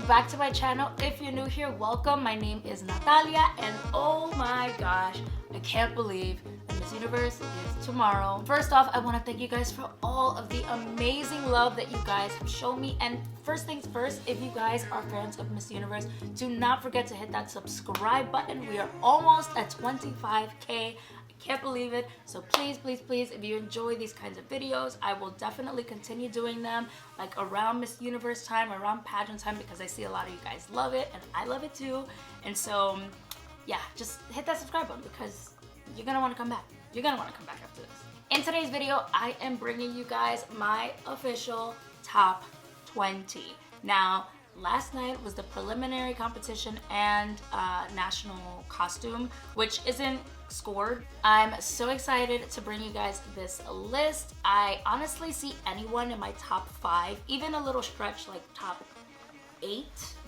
back to my channel. If you're new here, welcome. My name is Natalia, and oh my gosh, I can't believe Miss Universe is tomorrow. First off, I want to thank you guys for all of the amazing love that you guys have shown me. And first things first, if you guys are fans of Miss Universe, do not forget to hit that subscribe button. We are almost at 25K. Can't believe it. So please, if you enjoy these kinds of videos, I will definitely continue doing them like around Miss Universe time, around pageant time, because I see a lot of you guys love it and I love it too. And so yeah, just hit that subscribe button because you're gonna want to come back. You're gonna want to come back after this. In today's video, I am bringing you guys my official top 20. Now, last night was the preliminary competition and national costume, which isn't scored. I'm so excited to bring you guys this list. I honestly see anyone in my top 5, even a little stretch like top 8,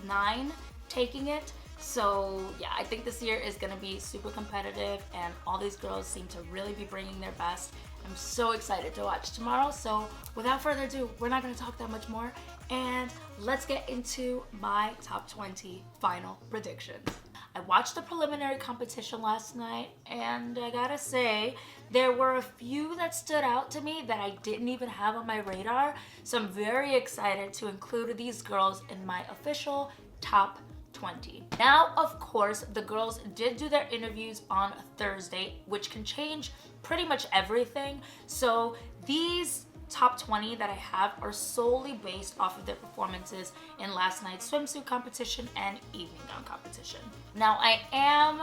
9 taking it. So yeah, I think this year is gonna be super competitive and all these girls seem to really be bringing their best. I'm so excited to watch tomorrow. So without further ado, we're not gonna talk that much more and let's get into my top 20 final predictions. I watched the preliminary competition last night and I gotta say, there were a few that stood out to me that I didn't even have on my radar. So I'm very excited to include these girls in my official top 20. Now, of course, the girls did do their interviews on Thursday, which can change pretty much everything. So these top 20 that I have are solely based off of their performances in last night's swimsuit competition and evening gown competition. Now, I am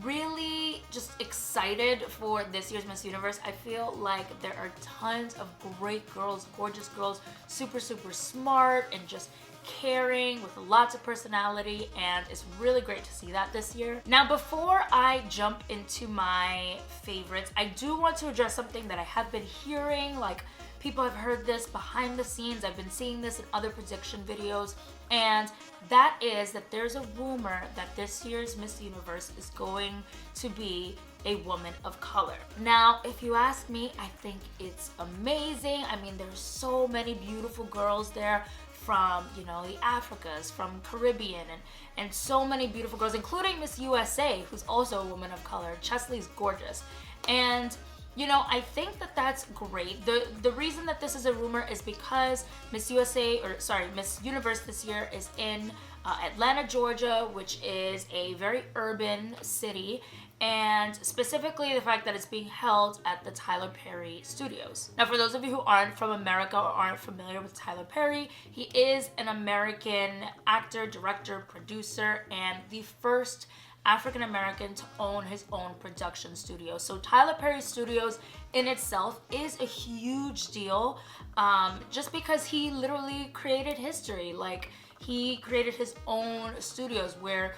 really just excited for this year's Miss Universe. I feel like there are tons of great girls, gorgeous girls, super smart and just caring with lots of personality, and it's really great to see that this year. Now, before I jump into my favorites, I do want to address something that I have been hearing. Like, people have heard this behind the scenes. I've been seeing this in other prediction videos, and that is that there's a rumor that this year's Miss Universe is going to be a woman of color. Now, if you ask me, I think it's amazing. I mean, there's so many beautiful girls there from, you know, the Africas, from Caribbean, and so many beautiful girls, including Miss USA, who's also a woman of color. Chesley's gorgeous. And you know, I think that that's great. The reason that this is a rumor is because Miss Universe this year is in Atlanta, Georgia, which is a very urban city, and specifically the fact that it's being held at the Tyler Perry Studios. Now, for those of you who aren't from America or aren't familiar with Tyler Perry, he is an American actor, director, producer, and the first African-American to own his own production studio. So Tyler Perry Studios in itself is a huge deal, just because he literally created history. Like, he created his own studios where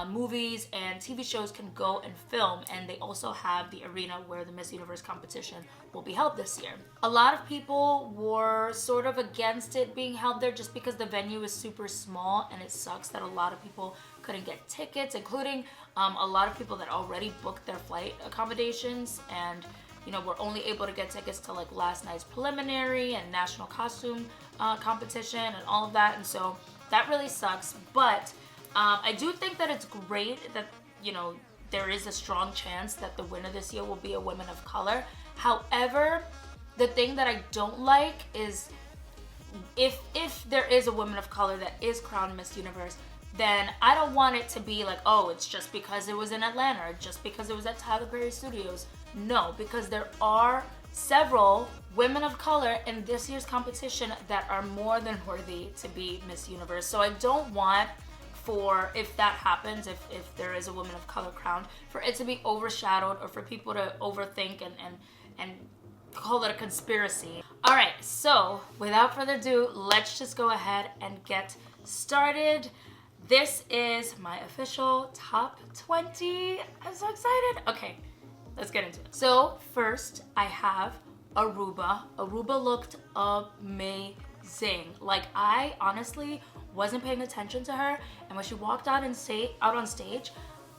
movies and TV shows can go and film, and they also have the arena where the Miss Universe competition will be held this year. A lot of people were sort of against it being held there just because the venue is super small, and it sucks that a lot of people couldn't get tickets, including a lot of people that already booked their flight accommodations, and you know, were only able to get tickets to like last night's preliminary and national costume competition and all of that. And so that really sucks. But I do think that it's great that, you know, there is a strong chance that the winner this year will be a woman of color. However, the thing that I don't like is if there is a woman of color that is crowned Miss Universe, then I don't want it to be like, oh, it's just because it was in Atlanta or just because it was at Tyler Perry Studios. No, because there are several women of color in this year's competition that are more than worthy to be Miss Universe. So I don't want for, if that happens, if there is a woman of color crowned, for it to be overshadowed or for people to overthink and call it a conspiracy. All right, so without further ado, let's just go ahead and get started. This is my official top 20. I'm so excited. Okay, let's get into it. So first, I have Aruba. Aruba looked amazing. Like, I honestly wasn't paying attention to her, and when she walked out on stage,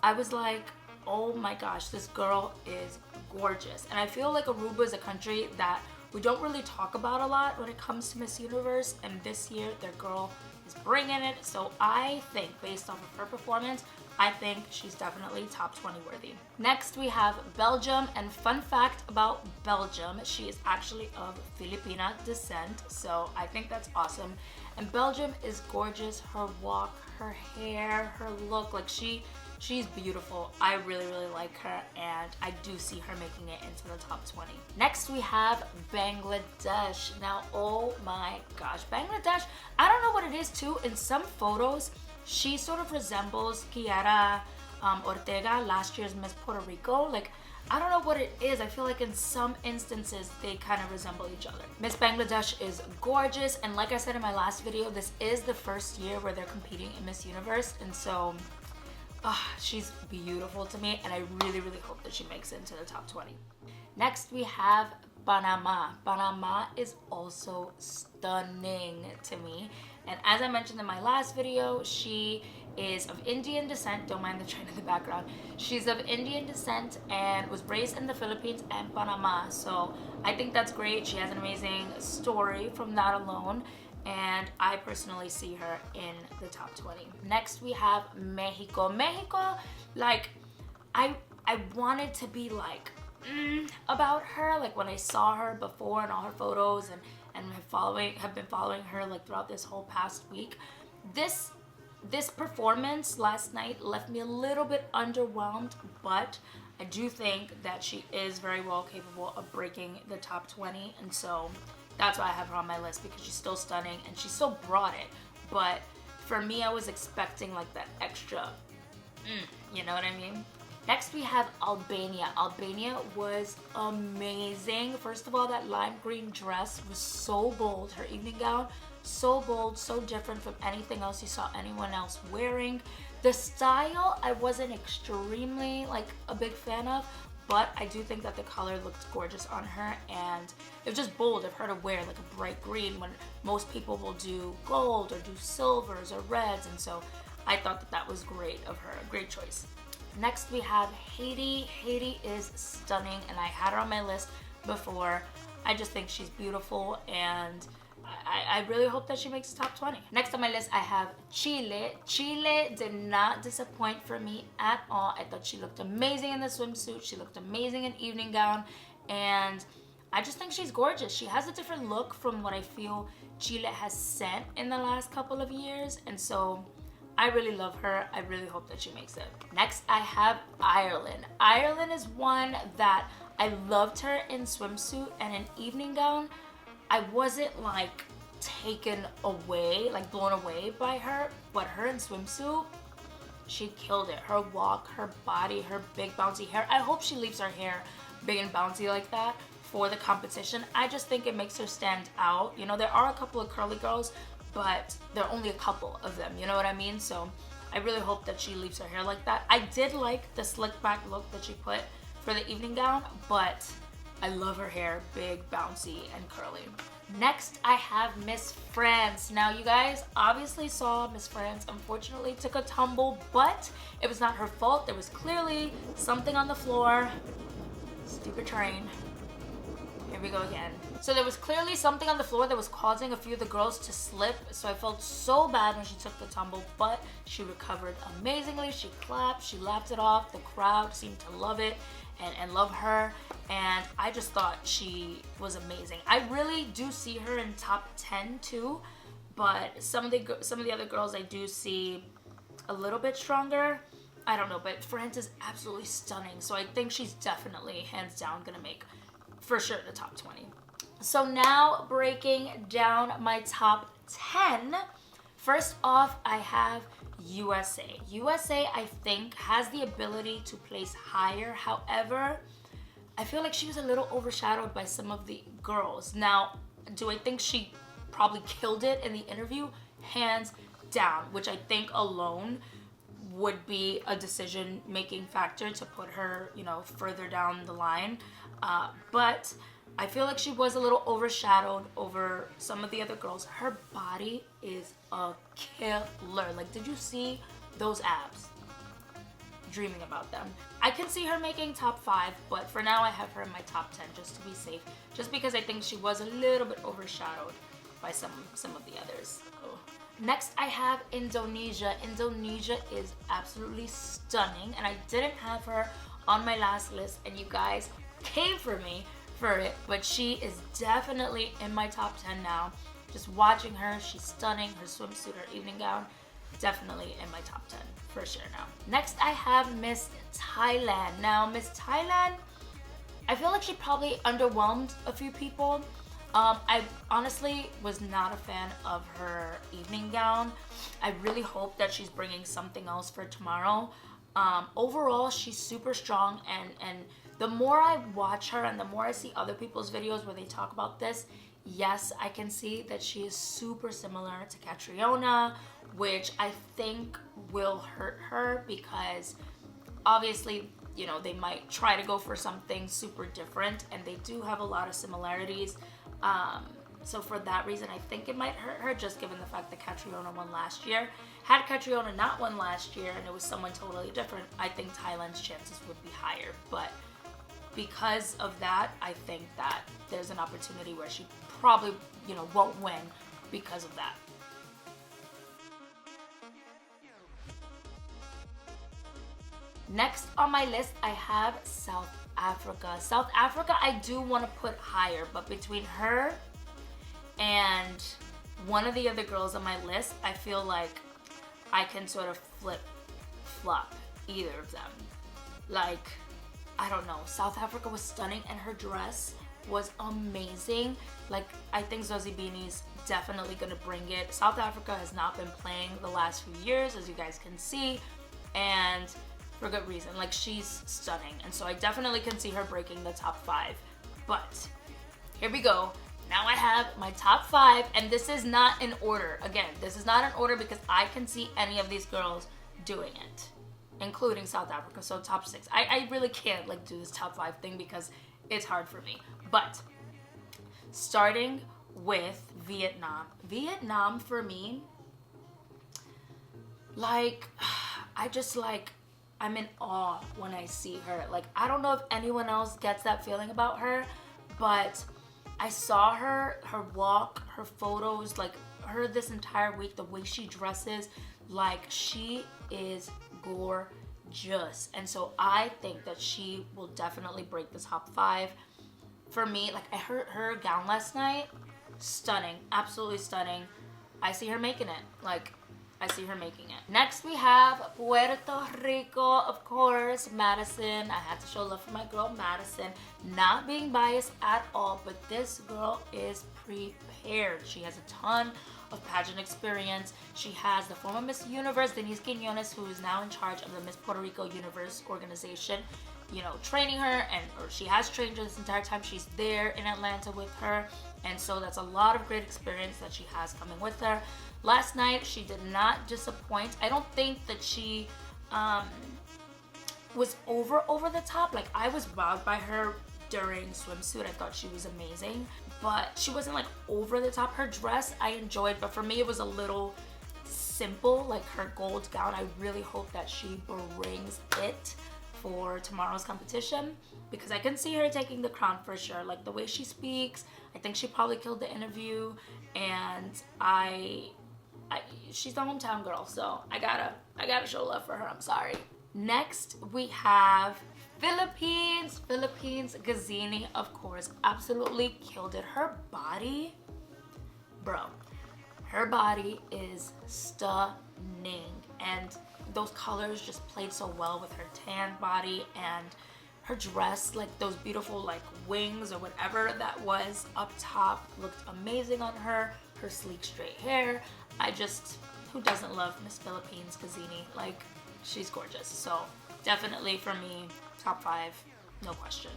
I was like, oh my gosh, this girl is gorgeous. And I feel like Aruba is a country that we don't really talk about a lot when it comes to Miss Universe, and this year their girl is bringing it. So I think, based off of her performance, I think she's definitely top 20 worthy. Next, we have Belgium, and fun fact about Belgium, she is actually of Filipina descent, so I think that's awesome. And Belgium is gorgeous. Her walk, her hair, her look, like she's beautiful. I really, really like her, and I do see her making it into the top 20. Next, we have Bangladesh. Now, oh my gosh, Bangladesh, I don't know what it is too. In some photos, she sort of resembles Kiara Ortega, last year's Miss Puerto Rico. Like, I don't know what it is. I feel like in some instances, they kind of resemble each other. Miss Bangladesh is gorgeous, and like I said in my last video, this is the first year where they're competing in Miss Universe, and so she's beautiful to me, and I really, really hope that she makes it into the top 20. Next, we have Panama. Panama is also stunning to me. And as I mentioned in my last video, she is of Indian descent. Don't mind the train in the background. She's of Indian descent and was raised in the Philippines and Panama. So I think that's great. She has an amazing story from that alone. And I personally see her in the top 20. Next, we have Mexico. Mexico, like, I wanted to be like, about her, like when I saw her before in all her photos and have been following her like throughout this whole past week. This performance last night left me a little bit underwhelmed, but I do think that she is very well capable of breaking the top 20, and so that's why I have her on my list, because she's still stunning and she still brought it. But for me, I was expecting like that extra, you know what I mean? Next, we have Albania. Albania was amazing. First of all, that lime green dress was so bold. Her evening gown, so bold, so different from anything else you saw anyone else wearing. The style, I wasn't extremely like a big fan of, but I do think that the color looked gorgeous on her, and it was just bold of her to wear like a bright green when most people will do gold or do silvers or reds, and so I thought that that was great of her. A great choice. Next, we have Haiti. Haiti is stunning, and I had her on my list before. I just think she's beautiful, and I really hope that she makes the top 20. Next on my list, I have Chile. Chile did not disappoint for me at all. I thought she looked amazing in the swimsuit. She looked amazing in evening gown, and I just think she's gorgeous. She has a different look from what I feel Chile has sent in the last couple of years, and so I really love her. I really hope that she makes it. Next, I have Ireland. Ireland is one that I loved her in swimsuit and in evening gown. I wasn't like taken away, like blown away by her, but her in swimsuit, she killed it. Her walk, her body, her big bouncy hair. I hope she leaves her hair big and bouncy like that for the competition. I just think it makes her stand out. You know, there are a couple of curly girls, but there are only a couple of them, you know what I mean? So I really hope that she leaves her hair like that. I did like the slick back look that she put for the evening gown, but I love her hair, big, bouncy, and curly. Next, I have Miss France. Now, you guys obviously saw Miss France unfortunately took a tumble, but it was not her fault. There was clearly something on the floor. Stupid train. Here we go again. So there was clearly something on the floor that was causing a few of the girls to slip, so I felt so bad when she took the tumble, but she recovered amazingly. She clapped, she laughed it off. The crowd seemed to love it and love her, and I just thought she was amazing. I really do see her in top 10 too, but some of the other girls I do see a little bit stronger. I don't know, but France is absolutely stunning, so I think she's definitely, hands down, gonna make for sure the top 20. So now, breaking down my top 10. First off, I have USA. USA, I think, has the ability to place higher. However, I feel like she was a little overshadowed by some of the girls. Now, do I think she probably killed it in the interview? Hands down, which I think alone would be a decision-making factor to put her, you know, further down the line. But I feel like she was a little overshadowed over some of the other girls. Her body is a killer. Like, did you see those abs? Dreaming about them. I can see her making top 5, but for now I have her in my top 10 just to be safe. Just because I think she was a little bit overshadowed by some of the others. Oh. Next, I have Indonesia. Indonesia is absolutely stunning, and I didn't have her on my last list, and you guys came for me for it, but she is definitely in my top 10 now. Just watching her, she's stunning. Her swimsuit, her evening gown, definitely in my top 10 for sure now. Next, I have Miss Thailand. Now, Miss Thailand, I feel like she probably underwhelmed a few people. I honestly was not a fan of her evening gown. I really hope that she's bringing something else for tomorrow. Overall, she's super strong, and the more I watch her and the more I see other people's videos where they talk about this, yes, I can see that she is super similar to Catriona, which I think will hurt her because obviously, you know, they might try to go for something super different, and they do have a lot of similarities. So for that reason, I think it might hurt her, just given the fact that Catriona won last year. Had Catriona not won last year and it was someone totally different, I think Thailand's chances would be higher. But because of that, I think that there's an opportunity where she probably, you know, won't win because of that. Next on my list, I have South Africa. South Africa, I do want to put higher, but between her and one of the other girls on my list, I feel like I can sort of flip-flop either of them. Like, I don't know, South Africa was stunning, and her dress was amazing. Like, I think Zozibini's definitely gonna bring it. South Africa has not been playing the last few years, as you guys can see, and for good reason. Like, she's stunning, and so I definitely can see her breaking the top 5. But here we go. Now I have my top 5, and this is not in order. Again, this is not in order because I can see any of these girls doing it, including South Africa. So top 6. I really can't like do this top 5 thing because it's hard for me. But starting with Vietnam. Vietnam for me, like, I'm in awe when I see her. Like, I don't know if anyone else gets that feeling about her, but I saw her walk, her photos, like her this entire week, the way she dresses, like she is gorgeous. And so I think that she will definitely break the top 5. For me, like, I heard her gown last night, stunning, absolutely stunning. I see her making it, like, I see her making it. Next we have Puerto Rico, of course, Madison. I had to show love for my girl Madison. Not being biased at all, but this girl is prepared. She has a ton of pageant experience. She has the former Miss Universe, Denise Quiñones, who is now in charge of the Miss Puerto Rico Universe organization, you know, training her, or she has trained her this entire time. She's there in Atlanta with her, and so that's a lot of great experience that she has coming with her. Last night, she did not disappoint. I don't think that she was over the top. Like, I was wowed by her during swimsuit. I thought she was amazing, but she wasn't like over the top. Her dress I enjoyed, but for me it was a little simple, like her gold gown. I really hope that she brings it for tomorrow's competition because I can see her taking the crown for sure. Like, the way she speaks, I think she probably killed the interview, and she's the hometown girl, so I gotta show love for her. I'm sorry. Next we have Philippines. Gazzini, of course, absolutely killed it. Her body, bro, her body is stunning, and those colors just played so well with her tan body, and her dress, like those beautiful like wings or whatever that was up top, looked amazing on her. Her sleek straight hair. Who doesn't love Miss Philippines Gazzini? Like, she's gorgeous. So definitely for me, top 5, no question.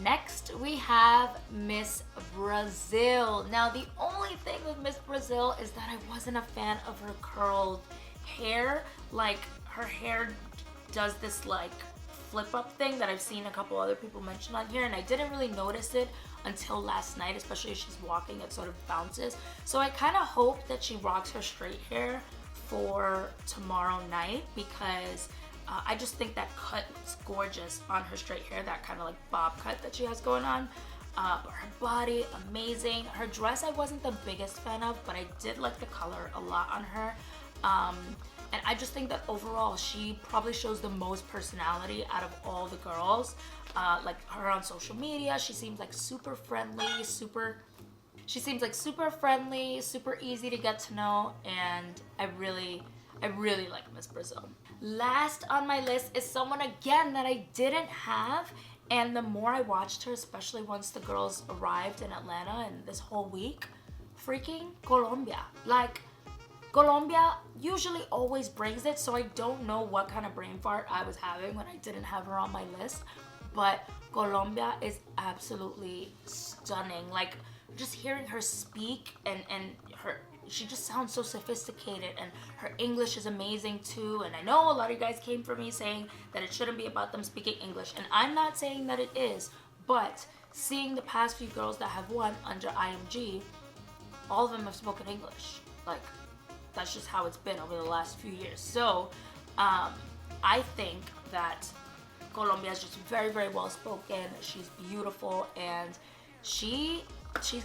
Next we have Miss Brazil. Now, the only thing with Miss Brazil is that I wasn't a fan of her curled hair. Like, her hair does this like flip up thing that I've seen a couple other people mention on here, and I didn't really notice it until last night, especially as she's walking, it sort of bounces. So I kind of hope that she rocks her straight hair for tomorrow night because I just think that cut is gorgeous on her straight hair, that kind of like bob cut that she has going on. But her body, amazing. Her dress I wasn't the biggest fan of, but I did like the color a lot on her. And I just think that overall she probably shows the most personality out of all the girls. Like her on social media, she seems like super friendly, super easy to get to know, and I really like Miss Brazil. Last on my list is someone again that I didn't have, and the more I watched her, especially once the girls arrived in Atlanta and this whole week, freaking Colombia. Like, Colombia usually always brings it, so I don't know what kind of brain fart I was having when I didn't have her on my list, but Colombia is absolutely stunning. Like, just hearing her speak and she just sounds so sophisticated, and her English is amazing too. And I know a lot of you guys came for me saying that it shouldn't be about them speaking English, and I'm not saying that it is, but seeing the past few girls that have won under IMG, all of them have spoken English. Like, that's just how it's been over the last few years. So I think that Colombia is just very, very well spoken. She's beautiful, and she's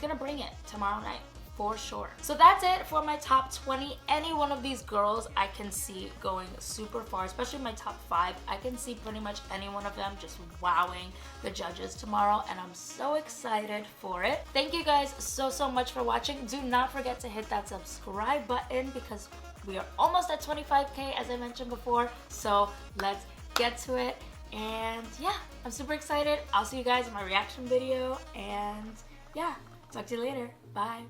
gonna bring it tomorrow night for sure. So that's it for my top 20. Any one of these girls I can see going super far, especially my top 5. I can see pretty much any one of them just wowing the judges tomorrow, and I'm so excited for it. Thank you guys so much for watching. Do not forget to hit that subscribe button because we are almost at 25K, as I mentioned before. So let's get to it. And yeah, I'm super excited. I'll see you guys in my reaction video, and yeah, talk to you later. Bye.